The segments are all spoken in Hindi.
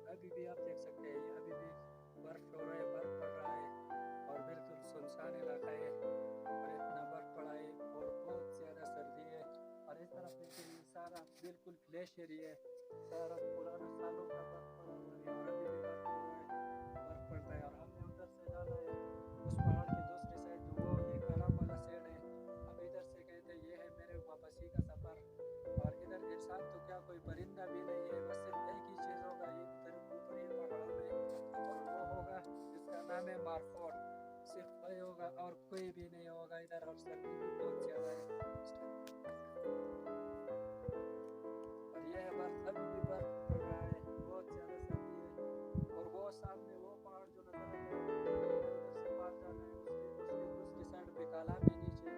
अभी भी आप देख सकते हैं ये अभी भी बर्फ हो रहा है, बर्फ पड़ रहा है और बिल्कुल सुनसान इलाका है और इतना बर्फ पड़ा है और बहुत ज़्यादा सर्दी है। और इस तरफ देखिए ये सारा बिल्कुल ग्लेशियर है, सारा पुराना सालों का बर्फ पड़ा हुआ है और अभी भी बर्फ हो रहा है, बर्फ पड़ता है। और हमने उधर से जाना है उस पहाड़ की दूसरी साइड, जो वो ये कालाम वाला साइड है। हम इधर से गए थे, ये है मेरे वापसी का सफ़र। और इधर इंसान तो क्या कोई परिंदा भी नहीं है, बस सिर्फ एक ही चीज़ होगा ये उधर ऊपर ये पहाड़ों में, और वो होगा जिसका नाम है मार्फोर। सिर्फ वही होगा और कोई भी नहीं होगा इधर। और सर्दी भी बहुत ज़्यादा है और ये है बर्फ, अभी भी बर्फ पड़ रहा है, बहुत ज़्यादा सर्दी है। और वो सामने वो पहाड़ जो नज़र आता है उधर से पार जाना है, उसकी दूसरी साइड पे कालाम है नीचे,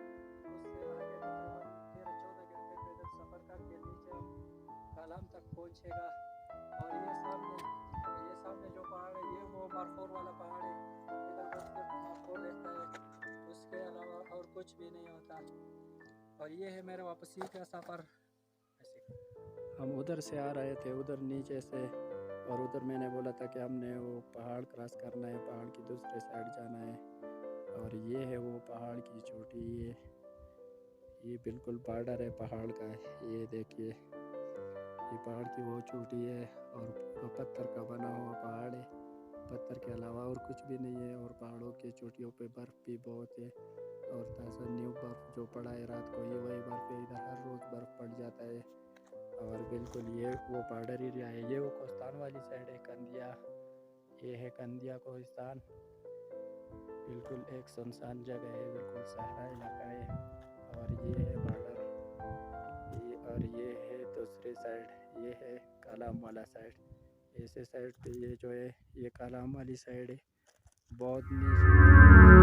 उससे आगे तकरीबन 13-14 घंटे पैदल सफ़र करके नीचे हम कालाम तक पहुँचेगा। और ये सामने जो पहाड़ है ये वो मारफोर वाला पहाड़ है, इधर बस सिर्फ मारफोर रहता है, उसके अलावा और कुछ भी नहीं होता। और ये है मेरा वापसी का सफ़र। हम उधर से आ रहे थे, उधर नीचे से, और उधर मैंने बोला था कि हमने वो पहाड़ क्रॉस करना है, पहाड़ की दूसरे साइड जाना है। और ये है वो पहाड़ की चोटी, ये बिल्कुल बॉर्डर है पहाड़ का। ये देखिए ये पहाड़ की वो चोटी है और पूरा पत्थर का बना हुआ पहाड़ है, पत्थर के अलावा और कुछ भी नहीं है। और पहाड़ों की चोटियों पे बर्फ़ भी बहुत है और ताज़ा न्यू बर्फ़ जो पड़ा है रात को, ये वही बर्फ़ है, इधर हर रोज़ बर्फ़ पड़ जाता है। और बिल्कुल ये वो बॉर्डर एरिया है, ये वो कोस्तान वाली साइड है, कंदिया, ये है कंदिया कोस्तान। बिल्कुल एक सुनसान जगह है, बिल्कुल सहरा इलाका है। और ये है बॉर्डर, और ये है दूसरी साइड, ये है कालाम वाला साइड। ऐसे साइड पे ये जो है ये कालाम वाली साइड है, बहुत नीचे।